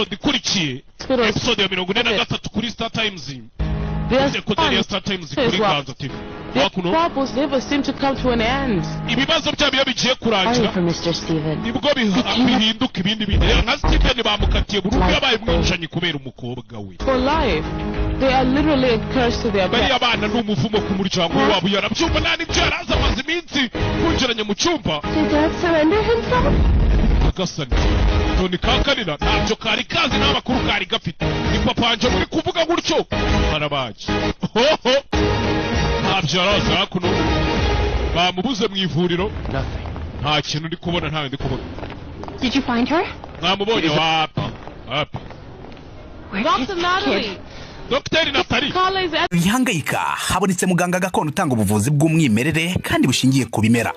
episode ikurikiye episode ya 43 kuri Star Times kuri Star Times kuri Ganza TV troubles never seem to come to an end. Ibibazo byabo bigiye kurangira nibwo bihinduka ibindi bindi nka Steven bamukatiye burundu yabaye mwinjanye kubera umukobwa we for life. They are literally a curse to their bari abana n'umuvumo ku muryango wabo yarabyumva nani byaraza amaze iminsi kunjeranye mu cyumba surrender himself. Agasani Tony Kakarira ntacyo kari kazi n'abakuru kari gafite ni papa wanje muri kuvuga gutyo arabaje hoho ntabyo araza hakuno bamubuze mu ivuriro nta kintu ndi kubona ntawe ndi kubona. Did you find her? Namubonye wapi Dr. Natalie. Dr. Natalie. Ihangayika habonetse muganga gakondo utanga ubuvuzi bw'umwimerere kandi bushingiye ku bimera.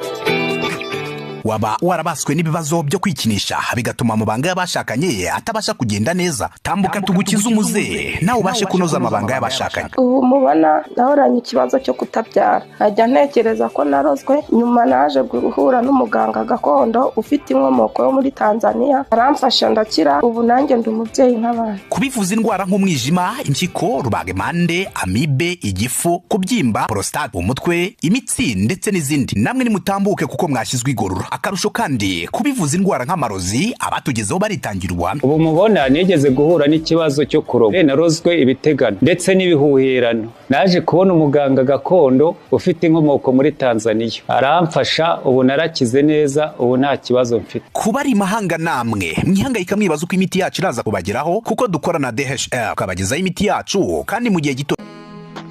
Waba warabaswe n'ibibazo byo kwikinisha bigatuma amabanga y'abashakanye atabasha kugenda neza, tambuka tugukiza umuze nawe ubashe kunoza amabanga y'abashakanye. Ubu mubona nahoranye ikibazo cyo kutabyara, ajya ntekereza ko narozwe, nyuma naje guhura n'umuganga gakondo ufite inkomoko yo muri Tanzania, aramfasha ndakira, ubu nanjye ndi umubyeyi nk'abandi. Kubivuza indwara nk'umwijima, impyiko, rubagemande, amibe, igifu, kubyimba, prostate, umutwe, imitsi ndetse n'izindi, namwe nimutambuke kuko mwashyizwe igorora. Akarusho kandi kubivuza indwara nk'amarozi abatugezeho baritangirwa. Ubu mubona nigeze guhura n'ikibazo cyo kuroga, narozwe ibitegano ndetse n'ibihuherano. Naje kubona umuganga gakondo ufite inkomoko muri Tanzania, aramfasha, ubu narakize neza, ubu nta kibazo mfite. Kuba ari mahanga namwe mwihangayika mwibaza uko imiti yacu iraza kubageraho kuko dukora na DHL kabagezaho imiti yacu kandi mu gihe gito.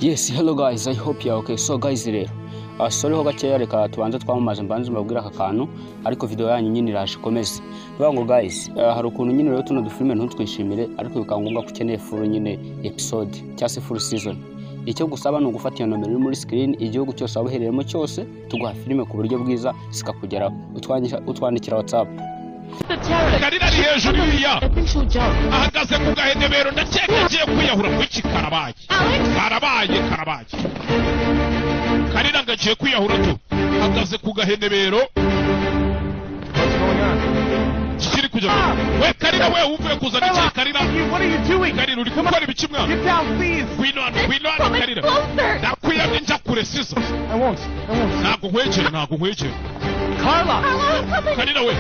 Yes, hello guys, I hope you are okay. So guys, rero sorry ho gakeya reka tubanze twamamaje mbanze mbabwira aka kantu ariko video yanyu nyine iraje komeze. Ngo guys, hari ukuntu nyine rero tuno dufilme ntutwishimire ariko bikangombwa kukeneye full nyine episode cyase full season. Icyo gusaba no gufata iyo nomero iri muri screen, igihugu cyose abahereremo cyose tuguha filme ku buryo bwiza sikakugeraho. Utwandikira WhatsApp. Karira ari hejuru ya ahagaze ku gahenebero ndakeka agiye kwiyahura kwiki karabaye. Karira ngagiye kwiyahura tu ahagaze ku gahenebero kiri kujya we Karira we uvuye kuzana iki Karira? Karira uri gukora ibiki mwana? Gwino Karira ndakwiyamye njya kure sisa. Ntabwo nkwegera Carla! Karira we.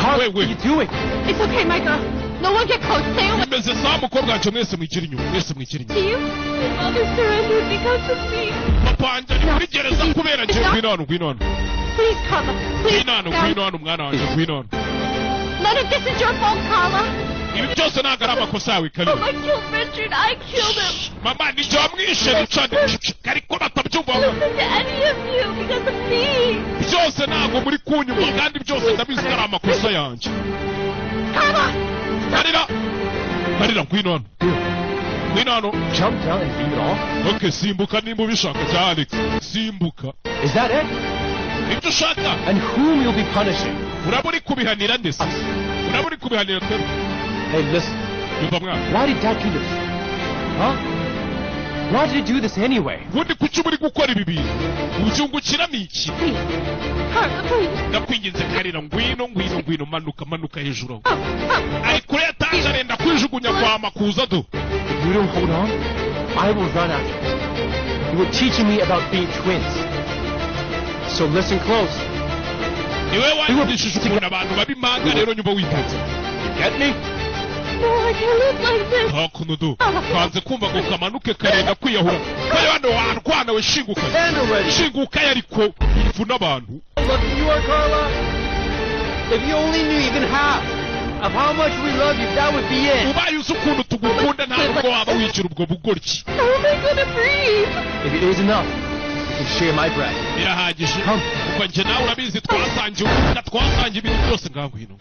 Carla, what are you doing? It's okay, Micah. No one get close. Stay away. Meze samu kobwa cyo mwese mwikiri nyuma. Do you? My mother surrendered because of me. Papa anje muri gereza kubera nje gwino. Please, Carla. Please. Gwino mwana wanje gwino. None of this is your fault, Carla. Ibi byose nagara amakosa yawe Karira. I killed Richard. I killed him. Mama ni jya mwishe nicane. Kariko batabyumva. Listen to any of you because of me. Byose nago muri kunyuma kandi byose ndabizi ari amakosa yanje. Karira gwino. Jump down and beat it off? Okay, simbuka nimba ubishaka cya Alex. Simbuka. Is that it? Ibyo ushaka. And whom you'll be punishing? Uraburi kubihanira ndetse. Uraburi kubihanira twe. Hey, listen. Why did Dad do this? Huh? Why did he do this anyway? Wundi kuki muri gukora ibi bintu? Ubyungukira niki? Ndakwinginze Karira ngwino manuka hejuru. Ari kure yataje arenda kwijugunya kwa makuza do. If you don't hold on, I will run after you. You were teaching me about being twins. So listen close. Niwe wanyigishije ukuntu abantu babimanga rero nyumva witonze. Get me? No, I can't live like this. Hakuno do. Kanze kumva ngo kamanuke karenda kwiyahura. Kayo hano warwana we shinguka. Shinguka yariko ivuna abantu. Look, you are Carla. If you only knew even half of how much we love you, that would be it. Ubaye uzi ukuntu tugukunda ntabwo waba wigira ubwo bugoryi. How am I gonna breathe? If it is enough, you can share my breath. Birahagije. Kuko nje nawe urabizi twasangiye ubunda twasangiye ibintu byose ngwino.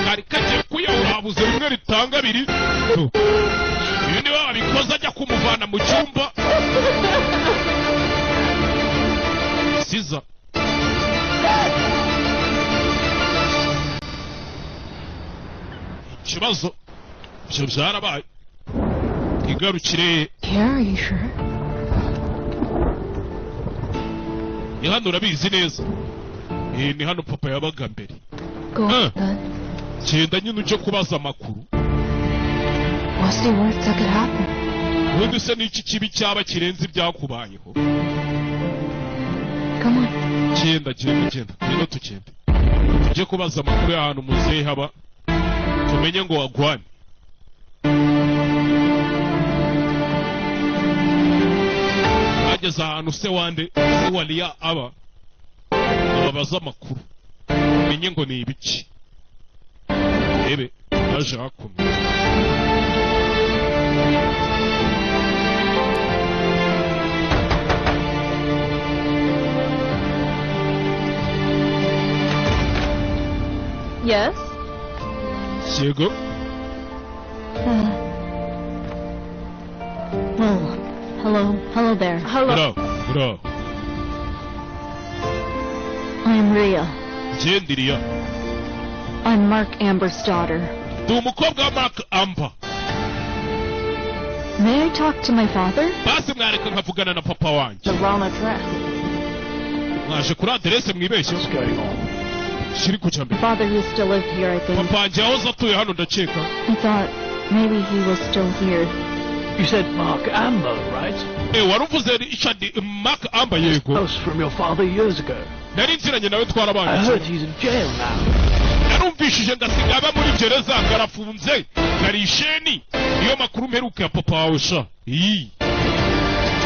Kari kagiye kuyahura abuze rimwe ritanga abiri. Uyu niwe wabikoze ajya kumuvana mu cyumba. Siza. Ikibazo byo byarabaye. Igarukire. Yeah, are you sure? Ni hano urabizi neza. Ni hano papa yabaga mbere. Go on, then. Genda nyine uje kubaza amakuru. What's the worst that could happen? Ubundi se n'iki kibi cyaba kirenze ibyakubayeho? Come on. Genda. Ngwino tugende. Tujye kubaza amakuru y'ahantu muzehe haba. Tumenye ngo wagwane. Ageze ahantu se wande se waliya aba. Ababaza amakuru. Menye ngo ni ibiki. Ebe yaje hakomeye. Yes? Diego? Oh, hello there. Hello. I'm Rhea. Ria. I'm Mark Amber's daughter. Umukobwa Mark Amber. May I talk to my father? Basi mwareka nkavugana na papa wanjye. The wrong address. Mwaje kuri adresse mwibeshye. Shiri kuchambe. Father used to live here, I think. Papa wanjye yahoze atuye hano ndakeka. I thought maybe he was still here. You said Mark Amber, right? Waruvuze ishadi Mark Amber yego. House from your father years ago. Nari nziranye nawe twarabanye. I heard he's in jail now. Narumvishije ngasiga aba muri gereza ngarafunze. Garisheni. Niyo makuru mperuka ya papa wawe sha.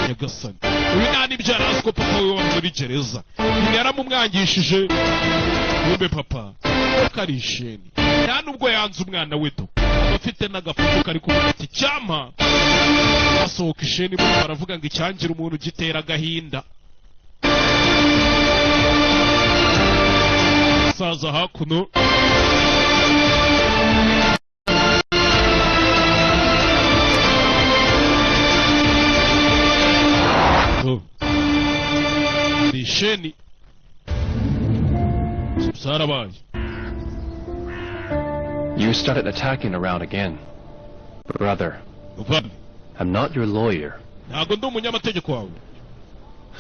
Nyagasani. Uyu nani byarazi ko papa we wa muri gereza. Yaramumwangishije. Yumbe papa. Karisheni. Nta nubwo yanze umwana we to. Bafite n'agafuko kari kumati cyama. Asohoka isheni mu baravuga ngo icyangira umuntu gitera gahinda. Saza hakuno. Isheni. Sarabai. You started attacking around again. Brother, I'm not your lawyer.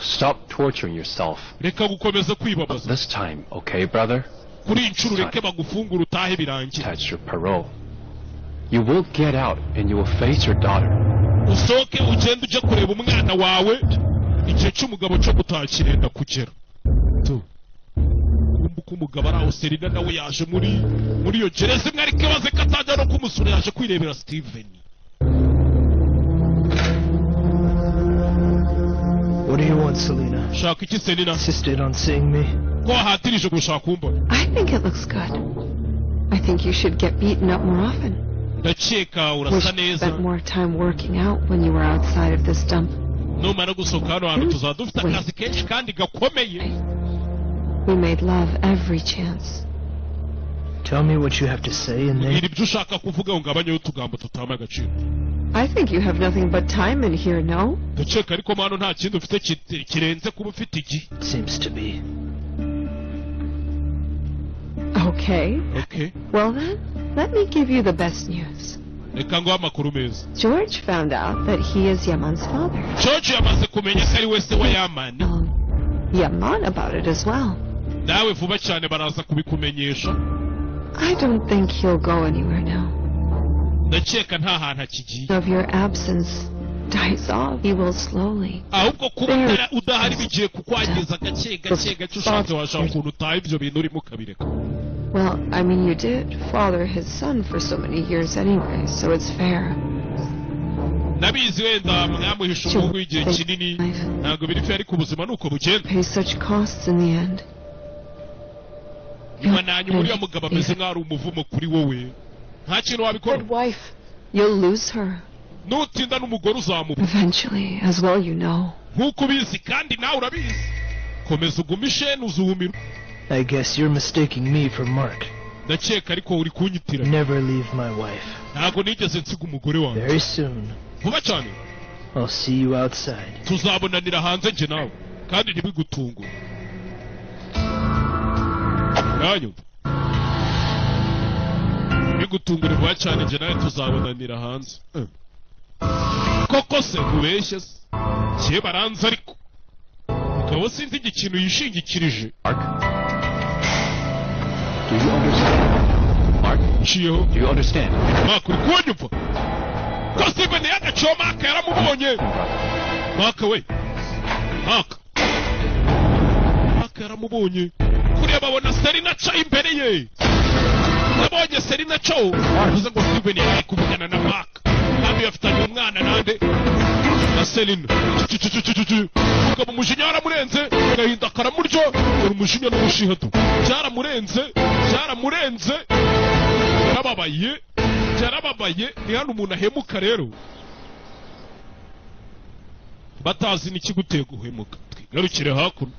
Stop torturing yourself. This time, okay, brother? That's your parole. You will get out and you will face your daughter. Umugabo araho Serina nawe yaje muri iyo gereza imwe ariko ibaze ko atajya no kumusura yaje kwirebera Steven. What do you want, Selena? Shaka iki Selena? Insisted on seeing me. Ko hatirije gushaka kumbona. I think it looks good. I think you should get beaten up more often. Ndakeka urasa neza. Spent more time working out when you were outside of this dump. Numara gusohoka hano hantu tuzadufite akazi kenshi kandi gakomeye. We made love every chance. Tell me what you have to say and then... I think you have nothing but time in here, no? Seems to be. Okay. Well then, let me give you the best news. George found out that he is Yaman's father. Yaman about it as well. I don't think he'll go anywhere now. Of your absence dies off, he will slowly. Well, I mean, you did father his son for so many years anyway, so it's fair. Pay such costs in the end. Good wife, you'll lose her. Eventually, as well you know. I guess you're mistaking me for Mark. Never leave my wife. Very soon. I'll see you outside. Koko se kubeshye cye baranza ariko ukaba sinzi ikintu yishingikirije. Do you understand? yamuciyeho. Do you understand? Mark uri kunyumva? Ko Steven yagaciyeho Mark yaramubonye. Mark we. Mark yaramubonye. Kuriya babona Selina Cho imbere ye. Nabonye Selina Cho. Bivuze ngo Steven yari kuvugana na Mark. Kandi yafitanye umwana nande. Na Selina. Ukaba umujinya waramurenze. Agahinda karamuryo. Umujinya n'umushihatu. Byaramurenze. Byarababaye. Ni hano umuntu ahemuka rero. Batazi n'ikiguteye guhemuka. Twigarukire hakuno.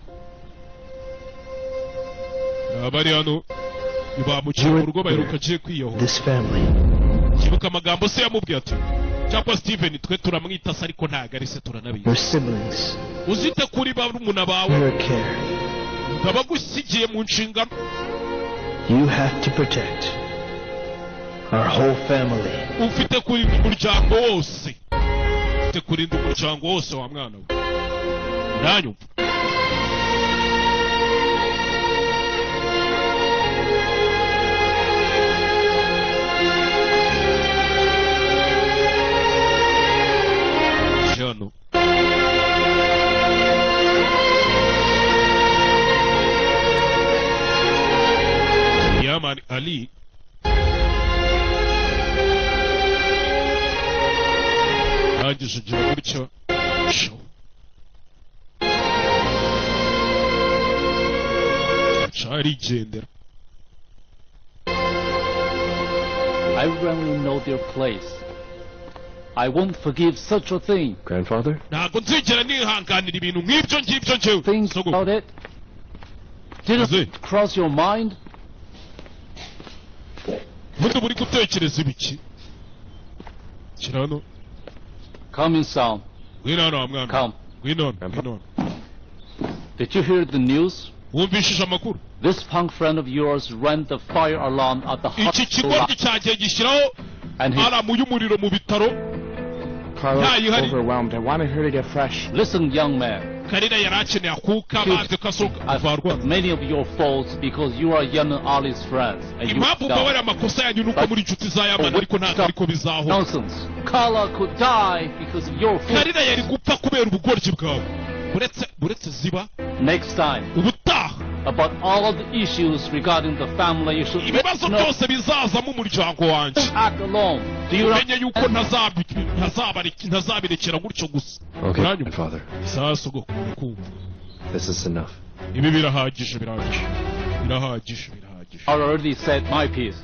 Abari hano bamuciye mu rugo baheruka agiye kwiyahura. Kibuka amagambo se yamubwiye ati cyangwa Steven twe turamwita se ariko ntago ari se turanabizi. Uzite kuri barumuna bawe ndabagusigiye mu nshingano. You have to protect our whole family. Ufite kurinda umuryango wose. Ufite kurinda umuryango wose wa mwana we. Ndanyumva. Jano. Yaman Ali arangije agira gutya arigendera. I really know their place. I won't forgive such a thing. Grandfather? Ntabwo nzigera nihanganira ibintu nk'ibyo ngibyo njyewe. Think about it. Didn't it cross your mind? Muto buri gutekereza ibiki? Kirano. Come in, son. Gwinano amwana. Come. Gwinano. Did you hear the news? Wumvishije amakuru? This punk friend of yours ran the fire alarm at the hospital. Iki kigoryi cyagiye gishyiraho alamu y'umuriro mu bitaro. Carla was overwhelmed. I wanted her to get fresh. Listen, young man. Karina yarakeneye akuka amazi kasoka avarwa. Many of your faults because you are young and Ali's friends. Impamvu mbabara amakosa yanyu nuko muri inshuti za Yamana ariko ntabwo ariko bizaho. Nonsense. Carla could die because of your fault. Karina yari gupfa kubera ubugoryi bwawe. Buretse ziba. Next time. Ubutaha. About all of the issues regarding the family you should ibibazo byose bizaza mu muryango wanjye. Act alone. Do you menye yuko ntazabirekera gutyo gusa. Okay, father. Sasa kumva. This is enough. Ibi birahagije. I already said my piece.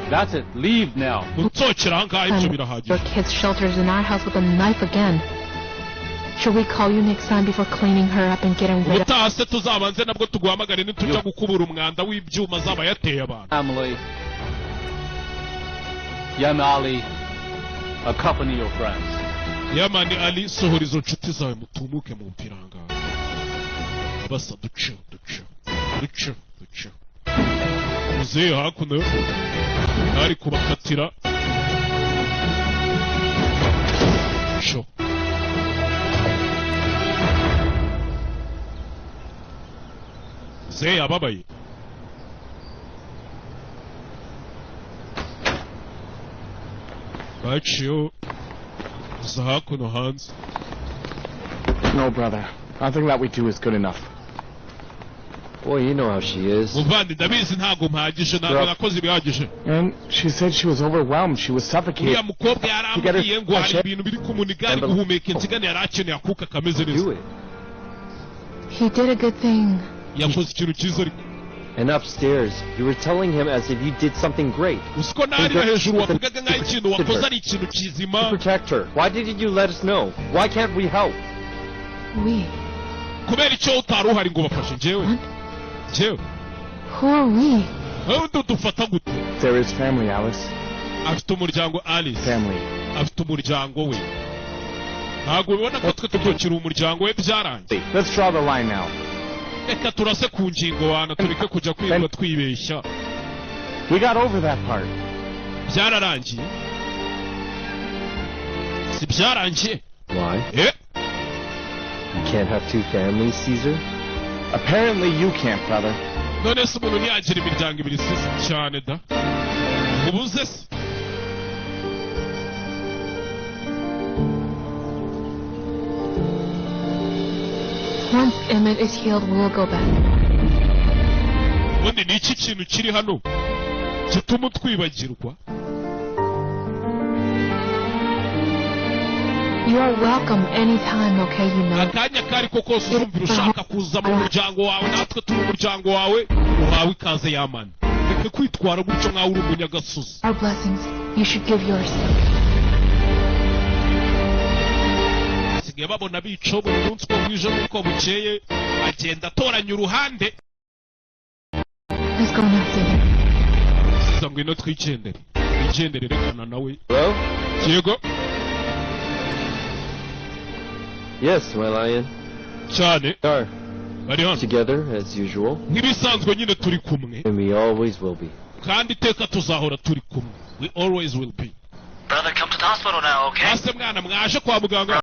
That's it. Leave now. Mutsokera hanga ibyo birahagije. Your kids shelters in our house with a knife again. Should we call you next time before cleaning her up and getting rid of her? Utase tuzabanze nabwo tuguhamagare nitujya gukubura umwanda w'ibyuma zaba yateye abantu. Family. Yaman Ali, accompany your friends. Yaman Ali, sohora izo nshuti zawe mutumuke mu mpiranga. Basa duce. Muzehe hakuno ari kubakatira. Sho. Muzehe yababaye. Baciyo gusa hakuno hanze. No, brother. Nothing that we do is good enough. Boy, you know how she is. Muvandi ndabizi ntago mpagije ntago nakoze ibihagije. And she said she was overwhelmed. She was suffocated. Uriya mukobwa yarambwiye ngo hari ibintu biri kumuniga ari guhumeka inzigane yarakeneye akuka kameze neza. He did a good thing. Yakoze ikintu cyiza ariko. And upstairs, you were telling him as if you did something great. Usiko nari hejuru wavugaga nka ikintu wakoze ari ikintu kizima. To protect her. Why didn't you let us know? Why can't we help? We. Kubera icyo utari uhari ngo bafashe njyewe. Who are we? There is family, Alice. Afite umuryango Alice. Family. Afite umuryango we. Ntabwo ubona ko twe tukiri umuryango we byarangiye. Let's draw the line now. Reka turase ku ngingo wana tureke kujya kwirirwa twibeshya. We got over that part. Byararangiye. Si byarangiye. Why? You can't have two families, Caesar? Apparently you can't, brother. None se umuntu ntiyagira imiryango ibiri cyane da. ubuze se Once Emmett is healed, we'll go back. ubundi ni iki kintu kiri hano gituma twibagirwa? You are welcome anytime, okay? You know. akanya kari ko kose uzumvira ushaka kuza mu muryango wawe, natwe turi umuryango wawe, uhawe ikaze yamana. reka kwitwara gutyo nkaho uri umunyagasozi. Our blessings, you should give yours. basigaye babona bico buri munsi uko bwije n'uko bukeye, agenda atoranya uruhande. Let's go now, David. Sisa ngwino twigendere, rekana nawe. Hello? Yego. Yes, my lion. Cyane. Bari hano. Together as usual. Nk'ibisanzwe nyine turi kumwe. And we always will be. Kandi iteka tuzahora turi kumwe. We always will be. Brother, come to the hospital now, okay? Ase mwana mwaje kwa muganga.